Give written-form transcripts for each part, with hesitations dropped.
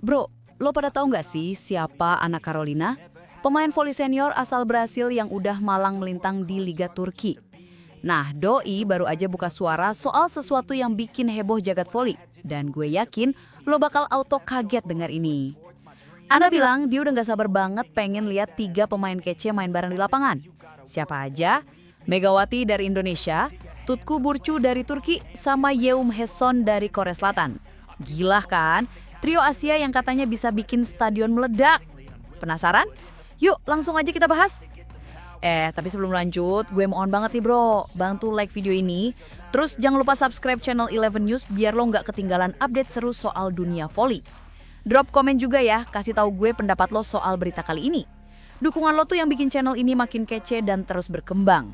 Bro, lo pada tahu nggak sih siapa Ana Carolina? Pemain voli senior asal Brasil yang udah malang melintang di Liga Turki. Nah, Doi baru aja buka suara soal sesuatu yang bikin heboh jagat voli. Dan gue yakin lo bakal auto kaget dengar ini. Ana bilang dia udah gak sabar banget pengen lihat 3 pemain kece main bareng di lapangan. Siapa aja? Megawati dari Indonesia, Tutku Burcu dari Turki, sama Yeum Haeson dari Korea Selatan. Gila kan? Trio Asia yang katanya bisa bikin stadion meledak. Penasaran? Yuk langsung aja kita bahas. Tapi sebelum lanjut, gue mohon banget nih bro, bantu like video ini. Terus jangan lupa subscribe channel 11 News biar lo nggak ketinggalan update seru soal dunia voli. Drop komen juga ya, kasih tahu gue pendapat lo soal berita kali ini. Dukungan lo tuh yang bikin channel ini makin kece dan terus berkembang.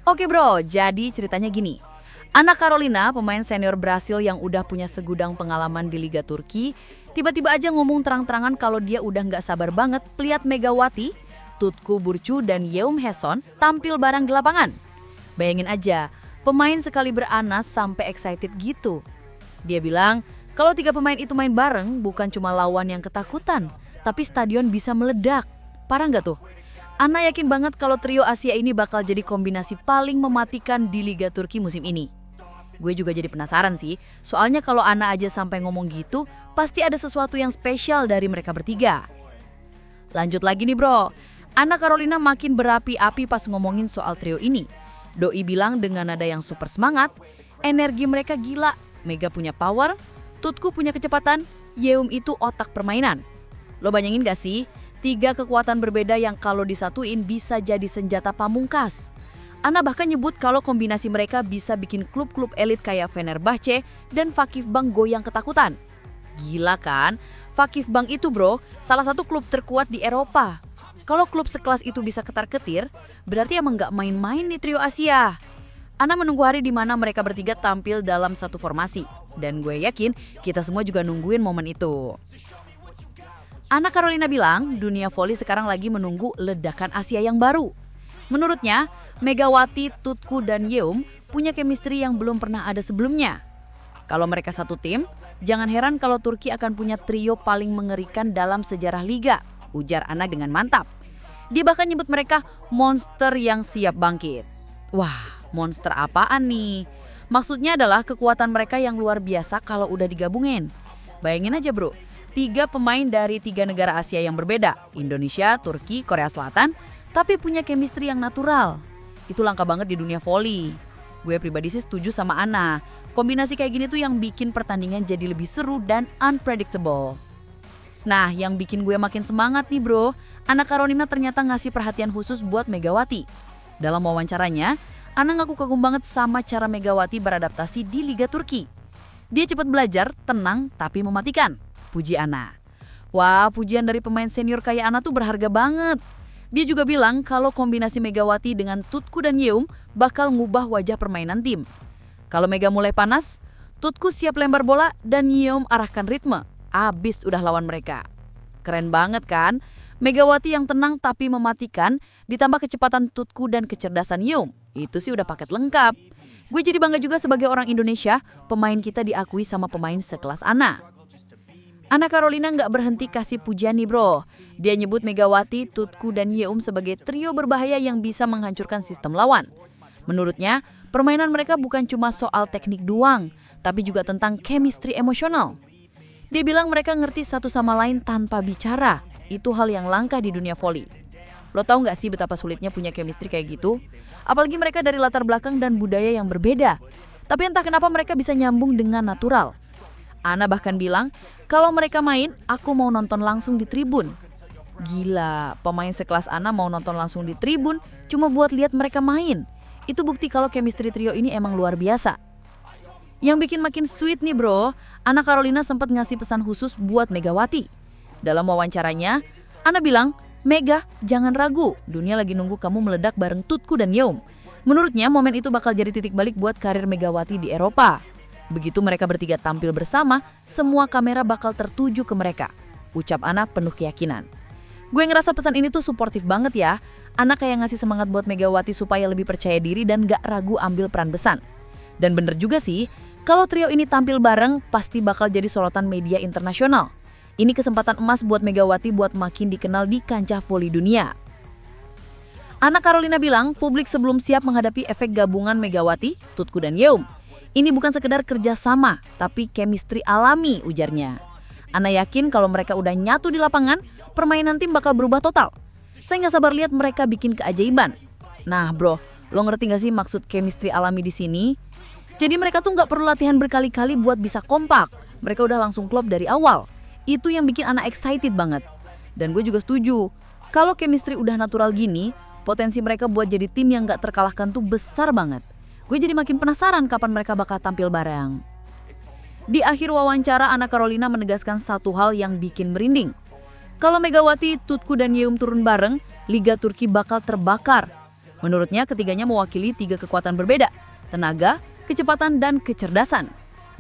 Oke bro, jadi ceritanya gini. Ana Carolina, pemain senior Brasil yang udah punya segudang pengalaman di Liga Turki, tiba-tiba aja ngomong terang-terangan kalau dia udah nggak sabar banget lihat Megawati, Tutku Burcu, dan Yeum Haeson tampil bareng di lapangan. Bayangin aja, pemain sekali beranas sampai excited gitu. Dia bilang, kalau 3 pemain itu main bareng, bukan cuma lawan yang ketakutan, tapi stadion bisa meledak. Parah nggak tuh? Ana yakin banget kalau trio Asia ini bakal jadi kombinasi paling mematikan di Liga Turki musim ini. Gue juga jadi penasaran sih, soalnya kalau Ana aja sampai ngomong gitu, pasti ada sesuatu yang spesial dari mereka bertiga. Lanjut lagi nih bro, Ana Carolina makin berapi-api pas ngomongin soal trio ini. Doi bilang dengan nada yang super semangat, energi mereka gila, Mega punya power, Tutku punya kecepatan, Yeum itu otak permainan. Lo bayangin gak sih, 3 kekuatan berbeda yang kalau disatuin bisa jadi senjata pamungkas. Ana bahkan nyebut kalau kombinasi mereka bisa bikin klub-klub elit kayak Fenerbahce dan Vakif Bank goyang ketakutan. Gila kan? Vakif Bank itu bro, salah satu klub terkuat di Eropa. Kalau klub sekelas itu bisa ketar-ketir, berarti emang gak main-main nih trio Asia. Ana menunggu hari di mana mereka bertiga tampil dalam satu formasi. Dan gue yakin kita semua juga nungguin momen itu. Ana Carolina bilang dunia voli sekarang lagi menunggu ledakan Asia yang baru. Menurutnya, Megawati, Tutku, dan Yeum punya chemistry yang belum pernah ada sebelumnya. Kalau mereka satu tim, jangan heran kalau Turki akan punya trio paling mengerikan dalam sejarah liga, ujar Ana dengan mantap. Dia bahkan nyebut mereka monster yang siap bangkit. Wah, monster apaan nih? Maksudnya adalah kekuatan mereka yang luar biasa kalau udah digabungin. Bayangin aja bro, 3 pemain dari 3 negara Asia yang berbeda, Indonesia, Turki, Korea Selatan, tapi punya chemistry yang natural. Itu langka banget di dunia voli. Gue pribadi sih setuju sama Ana. Kombinasi kayak gini tuh yang bikin pertandingan jadi lebih seru dan unpredictable. Nah, yang bikin gue makin semangat nih bro, Ana Carolina ternyata ngasih perhatian khusus buat Megawati. Dalam wawancaranya, Ana ngaku kagum banget sama cara Megawati beradaptasi di Liga Turki. Dia cepat belajar, tenang, tapi mematikan. Puji Ana. Wah, pujian dari pemain senior kayak Ana tuh berharga banget. Dia juga bilang kalau kombinasi Megawati dengan Tutku dan Yeum bakal ngubah wajah permainan tim. Kalau Mega mulai panas, Tutku siap lempar bola dan Yeum arahkan ritme. Abis udah lawan mereka. Keren banget kan? Megawati yang tenang tapi mematikan, ditambah kecepatan Tutku dan kecerdasan Yeum. Itu sih udah paket lengkap. Gue jadi bangga juga sebagai orang Indonesia, pemain kita diakui sama pemain sekelas Ana. Ana Carolina nggak berhenti kasih pujian nih bro. Dia nyebut Megawati, Tutku, dan Yeum sebagai trio berbahaya yang bisa menghancurkan sistem lawan. Menurutnya, permainan mereka bukan cuma soal teknik doang, tapi juga tentang chemistry emosional. Dia bilang mereka ngerti satu sama lain tanpa bicara. Itu hal yang langka di dunia voli. Lo tau nggak sih betapa sulitnya punya chemistry kayak gitu? Apalagi mereka dari latar belakang dan budaya yang berbeda. Tapi entah kenapa mereka bisa nyambung dengan natural. Ana bahkan bilang, kalau mereka main, aku mau nonton langsung di tribun. Gila, pemain sekelas Ana mau nonton langsung di tribun cuma buat lihat mereka main. Itu bukti kalau chemistry trio ini emang luar biasa. Yang bikin makin sweet nih bro, Ana Carolina sempat ngasih pesan khusus buat Megawati. Dalam wawancaranya, Ana bilang, Mega, jangan ragu, dunia lagi nunggu kamu meledak bareng Tutku dan Yeum. Menurutnya momen itu bakal jadi titik balik buat karir Megawati di Eropa. Begitu mereka bertiga tampil bersama, semua kamera bakal tertuju ke mereka. Ucap Ana penuh keyakinan. Gue ngerasa pesan ini tuh suportif banget ya. Ana kayak ngasih semangat buat Megawati supaya lebih percaya diri dan gak ragu ambil peran besar. Dan bener juga sih, Kalau trio ini tampil bareng, pasti bakal jadi sorotan media internasional. Ini kesempatan emas buat Megawati buat makin dikenal di kancah voli dunia. Anna Carolina bilang, publik sebelum siap menghadapi efek gabungan Megawati, Tutku dan Yeum. Ini bukan sekedar kerjasama, tapi chemistry alami, ujarnya. Anna yakin kalau mereka udah nyatu di lapangan, permainan tim bakal berubah total. Saya nggak sabar lihat mereka bikin keajaiban. Nah bro, lo ngerti nggak sih maksud chemistry alami di sini? Jadi mereka tuh nggak perlu latihan berkali-kali buat bisa kompak. Mereka udah langsung klop dari awal. Itu yang bikin Anna excited banget. Dan gue juga setuju, kalau chemistry udah natural gini, potensi mereka buat jadi tim yang nggak terkalahkan tuh besar banget. Gue jadi makin penasaran kapan mereka bakal tampil bareng. Di akhir wawancara, Anna Carolina menegaskan satu hal yang bikin merinding. Kalau Megawati, Tutku, dan Yeum turun bareng, Liga Turki bakal terbakar. Menurutnya, ketiganya mewakili 3 kekuatan berbeda, tenaga, kecepatan, dan kecerdasan.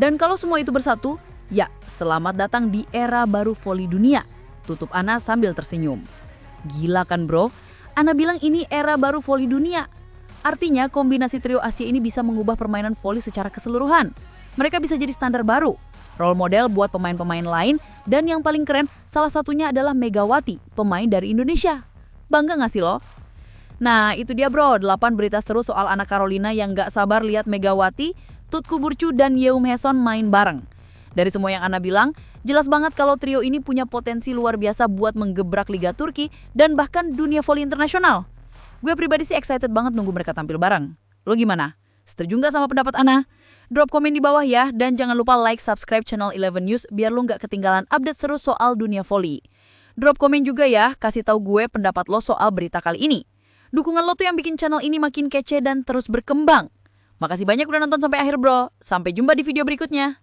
Dan kalau semua itu bersatu, ya selamat datang di era baru voli dunia, tutup Anna sambil tersenyum. Gila kan bro? Anna bilang ini era baru voli dunia. Artinya kombinasi trio Asia ini bisa mengubah permainan voli secara keseluruhan. Mereka bisa jadi standar baru, role model buat pemain-pemain lain, dan yang paling keren salah satunya adalah Megawati, pemain dari Indonesia. Bangga nggak sih lo? Nah itu dia bro, 8 berita seru soal Anna Carolina yang gak sabar lihat Megawati, Tutku Burcu, dan Yeum Haeson main bareng. Dari semua yang Anna bilang, jelas banget kalau trio ini punya potensi luar biasa buat menggebrak Liga Turki dan bahkan dunia voli internasional. Gue pribadi sih excited banget nunggu mereka tampil bareng. Lo gimana? Setuju nggak sama pendapat Anna? Drop komen di bawah ya, dan jangan lupa like, subscribe channel 11 News biar lo nggak ketinggalan update seru soal dunia voli. Drop komen juga ya, kasih tahu gue pendapat lo soal berita kali ini. Dukungan lo tuh yang bikin channel ini makin kece dan terus berkembang. Makasih banyak udah nonton sampai akhir bro. Sampai jumpa di video berikutnya.